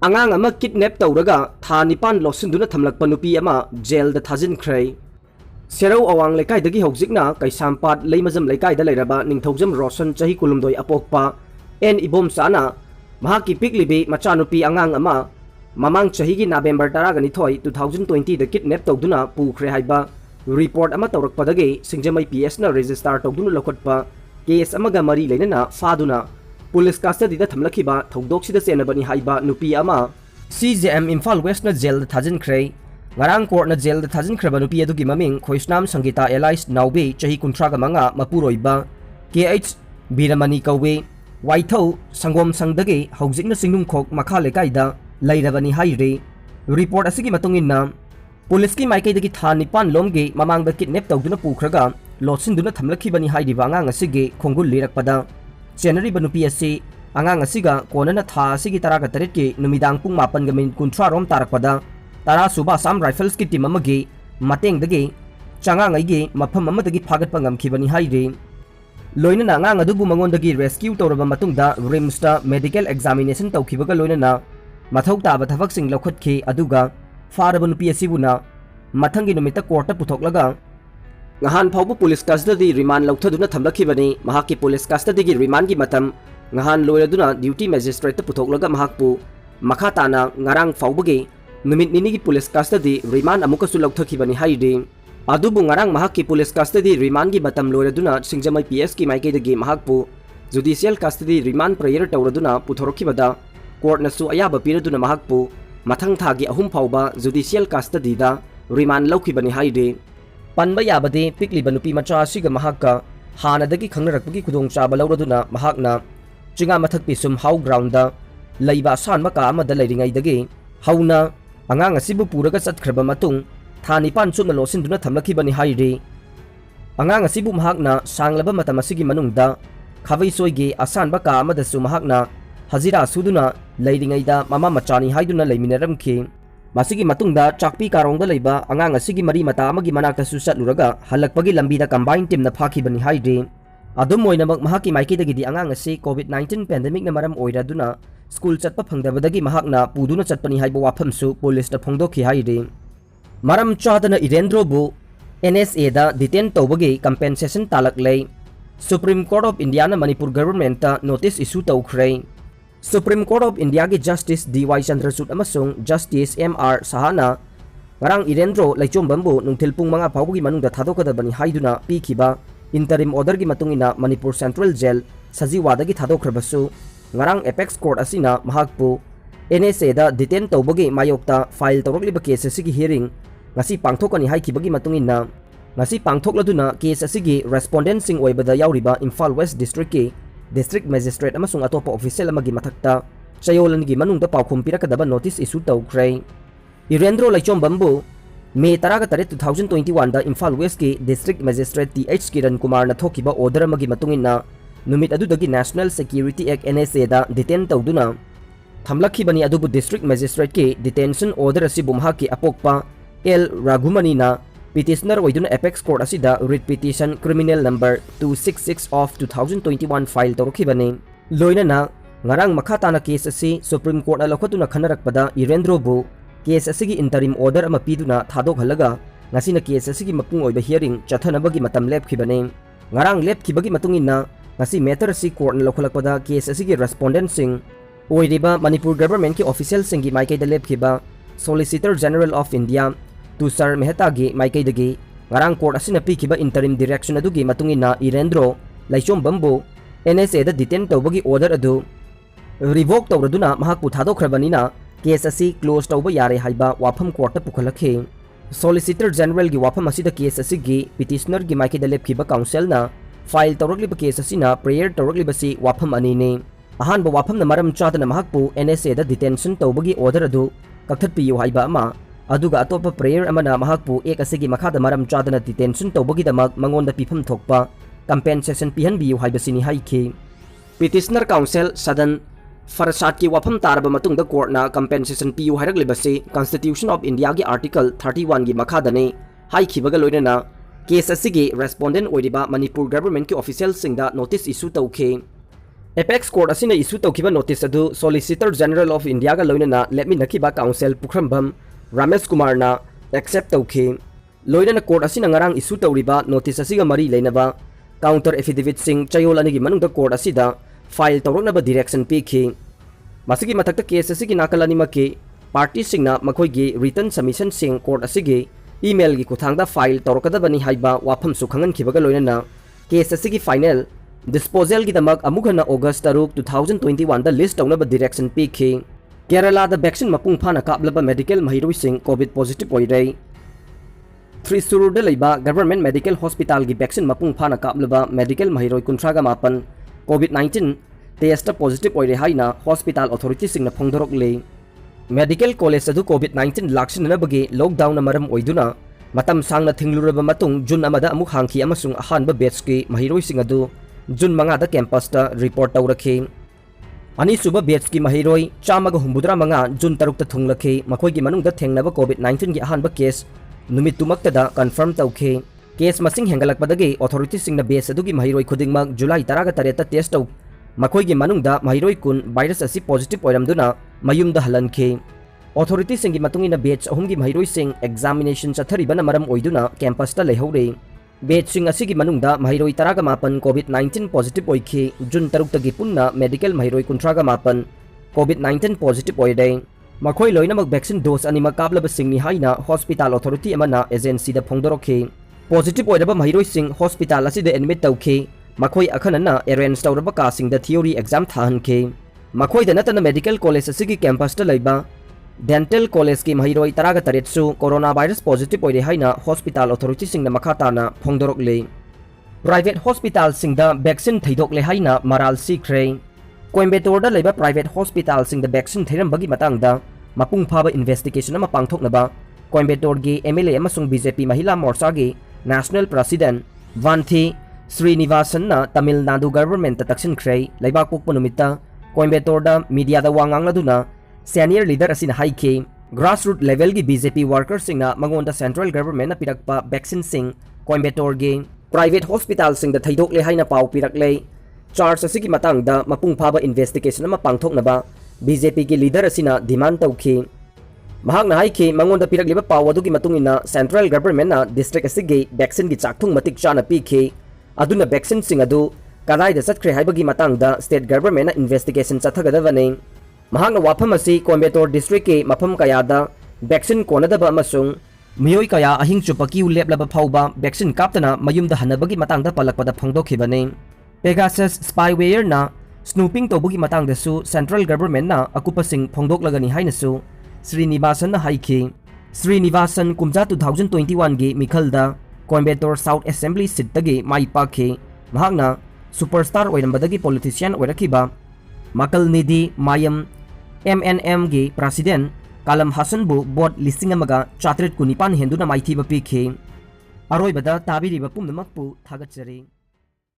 angang ama kidnap tawraga tha nipan losinduna thamlakpa nupi ama jail da thajinkhre serau awang lekai dagi hojikna kaisampat leimajam lekai da leiraba ningthaujam roshan chahi kulumdoi apokpa en ibom sana mahaki piklibi machanupi angang ama mamang chahi gi November 12 2020 da kidnap tawduna pukhre haiba report ama tawrakpadagi singjamai PS na register tawduna lokhatpa case amaga mari leinana faduna police custody दा थमलखिबा थौदोक्सिदा चेनबनी हाइबा नुपी अमा CJM Imphal waste ना jail दा थाजिनख्रे ngarang court na jail da thajinkhra nupi adugi maming khoisnam sangita Elias Naube chahi 35 mapuroiba KH Biramani kawe waithau sangom sangdage haujikna singnung khok makha lekai da lairabani haire report asigi matungin na police की माइकई दगी था निपान लोमगे ममांग the kidnap तौदुना पुखरगा लोसिंदुना थमलखिबनी हाइदिबा अंगांग असिगे खोंगुल लिरकपदा चेनरी बनुपी असी अंगांग असिगा कोनना था असिगी तरागा तरेट के नुमिदांग पुंग 9:30 रोम तारकपदा तारा सुबा Assam rifles की team अमगे मतेंग दगे चांगांग अइगे मफम अमदगी फागतपा ngamkhibani haire लोइना अंगांग अदुबु मंगोंदगी रेस्क्यू तौरबा मतुंगदा रिम्स दा मेडिकल एग्जामिनेशन तौखिबगा लोइना मथौ ताबा थबकसिंग लौखतखे अदुगा फारबा नुपी असिबुना मथंगी नुमिता कोर्ट पुथोकलगा ngahan phawbu police custody remand lauthaduna thamlakibani mahaki police custody gi remand gi matam ngahan loiraduna duty magistrate puthokloga mahakpu makha tana ngarang phawbugi numit nini gi police custody remand amuka su lauthakibani haide adubu ngarang mahaki police custody remand gi matam loiraduna singjamai PS ki maike dagi mahakpu judicial custody remand prayer tawraduna puthorokibada court na su ayaba piraduna mahakpu mathang thagi ahum phawba judicial custody da remand laukibani haide panba yabade pikliba nupi macha asiga mahakka hanadagi khangnarakpagi khudong chaba lauraduna mahakna chinga mathak pisum how ground da leiba sanma ka amada leiringai dagi hauna angang asibu puraga chatkhirba matung thani pan chumna losinduna thamlakhibani haire angang asibu mahakna sanglaba matam asigi manungda khavai soige asanba ka amada su mahakna hazira suduna leiringai da mama machani haiduna leiminaramki masigi matungda chakpi karongda leiba angang asigi mari mata amagi manakta su chatluraga halakpagi lambi da combined team na phakibani haide adum moinamak mahaki maiki dagi di angang asi COVID-19 pandemic na maram oiraduna school chatpa phangdabadagi mahakna puduna chatpani haiba waphamsu police da phongdokhi haide maram chadana Irendro bu NSA da detain tawbagi compensation talaklei Supreme Court of India na Manipur government ta notice issue tawkhre Supreme Court of India ki Justice D.Y. Chandrachud amasung Justice M.R. Sahana ngarang Irendro Laichombambu nungthilpung mga phawbugi manungda thadokadabani haiduna pikhiba interim order gi matungina Manipur Central Jail Sajiwadagi thadokrabasu ngarang Apex Court asina mahakpu NSA da detain tawbagi mayokta file tawrakliba case asigi hearing ngasi pangthokani haikibagi matungina ngasi pangthokladuna case asigi respondent sing oibada yauriba Imphal West District ki District Magistrate amasung atopa official amagi mathakta chayolangi manungda paukhum pirakadaba notice issue tawkhre Irendro Laichombambu May 13 2021 da Imphal West ki District Magistrate TH Kiran Kumar na thokiba order amagi matungina numit adudagi National Security Act NSA da detain tawduna thamlakhibani adubu District Magistrate ki detention order asi bumhaki apokpa L Raghumani na petitioner oiduna Apex Court asida writ petition criminal number 266 of 2021 file tawrakhibani loina na ngarang makhata na case asi Supreme Court na lokhatuna khanarakpada Irendro bu case asigi interim order ama piduna thadok halaga ngasina case asigi mapung oiba hearing chathanabagi matam lepkhibani ngarang lepkhibagi matungina ngasi matter asi court na lokhalakpada case asigi respondent sing oiriba Manipur government ki official singi maikay da lepkhiba Solicitor General of India Tushar Mehta gi maikay dagi ngarang court asina pikhiba interim direction adugi matungina Irendro Laichombambu NSA da detain tawbagi order adu revoke tawraduna mahakpu thadokhrabani na case asi close tawba yare haiba wafam court ta pukhalakhe Solicitor General gi wafam asida case asigi petitioner gi maikay da lepkhiba council na file tawrakliba case asina prayer tawrakliba si wafam ani ne ahanba wafam na maram chadana mahakpu NSA da detention tawbagi order adu kakthatpiyu haiba ama aduga atopa prayer amana mahakpu ek asigi makhada maram chadana detention tawbagi damak mangonda pifam thokpa compensation pihanbiyu haibasini haikhe petitioner council sadan Farsat ki wafam taraba matungda court na compensation piyu hairaglibasi Constitution of India ki article 31 gi makhadane haikhibaga loinana case asigi respondent oiriba Manipur government ki official singda notice issue tawkhe apex court असिना issue तौखिबा notice अदु solicitor general of India का लोइनना लेटमिनखिबा counsel Pukhrambam Ramesh Kumar ना accept तौखि लोइनना court असिना ngarang इशू तौरिबा नोटिस असिगा मरी लेनबा काउंटर एफिडेविट सिंग चयोल अनिगी मनुंगदा कोर्ट असिदा फाइल तौरनबा डायरेक्शन पीखि मसिगी मथक्ता केस असिगी नाकल अनिमकी पार्टी सिंगना मखोइगी रिटर्न सबमिशन सिंग कोर्ट असिगी ईमेल की खुथांगदा फाइल तौरकदबनी हाइबा वाफम सुखंगनखिबगा लोइनना केस असिगी फाइनल डिस्पोजल की दमक अमुखना अगस्त 2021 दा लिस्ट तौनबा डायरेक्शन पीखि केरला दा वैक्सीन मपुंग फाना कापलबा मेडिकल महिरोई सिंग कोविड पॉजिटिव ओइरै थ्रिसुरुदा लेबा गवर्नमेंट मेडिकल हॉस्पिटल की वैक्सीन मपुंग फाना कापलबा मेडिकल महिरोई 19 कोविड 19 टेस्ट पॉजिटिव ओइरै हाइना हॉस्पिटल अथॉरिटी सिंगना फोंदोरकले मेडिकल कॉलेज अदु कोविड 19 लाक्सिननबगी लॉकडाउन मरम ओइदुना मतम सांगना थिंगलुरबा मतुंग जुन अमदा अमुक हांखी अमसुंग अहानबा बैच की महिरोई सिंग अदु जुन 5 कैंपस रिपोर्ट तौरखी अनीसुब बैच की महिरोई 185 जुन 3 थुंगलखी मखोइगी मनुंगदा थेंगनबा कोविड 19 की अहानबा केस नुमितुमक्तदा कन्फर्म तौखी केस मसिंग हेंगलकपदगी अथॉरिटी सिंगना बैच अदुगी महिरोई खुदिंगमक जुलाई 18 टेस्ट तौ मखोइगी मनुंगदा महिरोई कुन वायरस असी पॉजिटिव ओइरमदुना मयुमदा हलनखी अथॉरिटी सिंगी मतुंगिना बैच अहुमगी महिरोई सिंग एग्जामिनेशन चथरिबना मरम ओइदुना कैंपस ता लेहौरे बैच सिंग असिगी मनुंगदा महिरोई 18 कोविड 19 पॉजिटिव ओइखी जुन 3 तगी पुन्ना मेडिकल महिरोई 19 कोविड 19 पॉजिटिव ओइदे मखोई लोइनमक वैक्सीन डोज अनिमक कापलब सिंगनी हाइना हॉस्पिटल अथॉरिटी अमना एजेंसी दा फोंदोरखी पॉजिटिव ओइरबा महिरोई सिंग हॉस्पिटल असिदा एडमिट तौखी मखोई अखनना अरेंज तौरबा कासिंग दा थियोरी एग्जाम थाहनखी मखोई दा नतना मेडिकल कॉलेज असिगी कैंपस ता लेबा डेंटल कॉलेज की महिरोई 18 सु कोरोना वायरस पॉजिटिव ओइरे हाइना हॉस्पिटल अथॉरिटी सिंगना मखाताना फोंदोरकले प्राइवेट हॉस्पिटल सिंगदा वैक्सीन थैदोकले हाइना मराल सीख्रे कोयम्बेटोरदा लेबा प्राइवेट हॉस्पिटल सिंगदा वैक्सीन थैरमबगी मतंगदा मपुंग फाबा इन्वेस्टिगेशन अमा पांगथोकनबा कोयम्बेटोरगी एमएलए अमसुंग बीजेपी महिला मोर्चागी national president Vanathi Srinivasan Tamil Nadu government तक्सिनख्रे लेबाक पोकपा नुमित्ता कोयम्बेटोरदा मीडियादा वांगांगलादुना सीनियर लीडर असिना हाइखी ग्रासरूट लेवल की बीजेपी वर्कर सिंगना मंगोंदा सेंट्रल गवर्नमेंट पिरकपा वैक्सीन सिंग कोयम्बेटोरगी प्राइवेट हॉस्पिटल सिंगदा थैदोकले हाइना पाउ पिरकले चार्ज असिगी मतंगदा मपुंग फाबा इन्वेस्टिगेशन अमा पांगथोकनबा बीजेपी की लीडर असिना डिमांड तौखी महांगना हाइखी मंगोंदा पिरकलिबा पाउ अदुगी मतुंगिना सेंट्रल गवर्नमेंट डिस्ट्रिक्ट असिगी वैक्सीन की चाकथुंग मतिक चाना पीखी अदुना वैक्सीन सिंग अदु कदाइदा चटख्रे हाइबगी मतंगदा स्टेट गवर्नमेंट इन्वेस्टिगेशन चथगदबने महांगना वाफम असि कोयम्बेटोर डिस्ट्रिक्ट के मफम कयादा वैक्सीन कोनदबा अमसुंग मियोई कया अहिंग चुपकी लेपलबा फाउबा वैक्सीन कापतना मयुमदा हनबगी मतंगदा पलकपदा फोंदोखिबने पेगासस स्पाईवेयर ना स्नूपिंग तौबगी मतंगदसु सेंट्रल गवर्नमेंट ना अकुपसिंग फोंदोकलगनी हाइनसु श्रीनिवासन हाइखी श्रीनिवासन कुमजा 2021 गी मिखलदा कोयम्बेटोर साउथ असेंबली सीट माई पाखी महांगना सुपरस्टार ओइरंबदगी पॉलिटिशियन ओइरखिबा मकल निधि मायम MNM गी प्रेसिडेंट कालम हसनबु बोट 1419 हेंदुना माइथीबा पीखी अरोइबदा ताबिरिबा पुमनमकपु थागतचरी।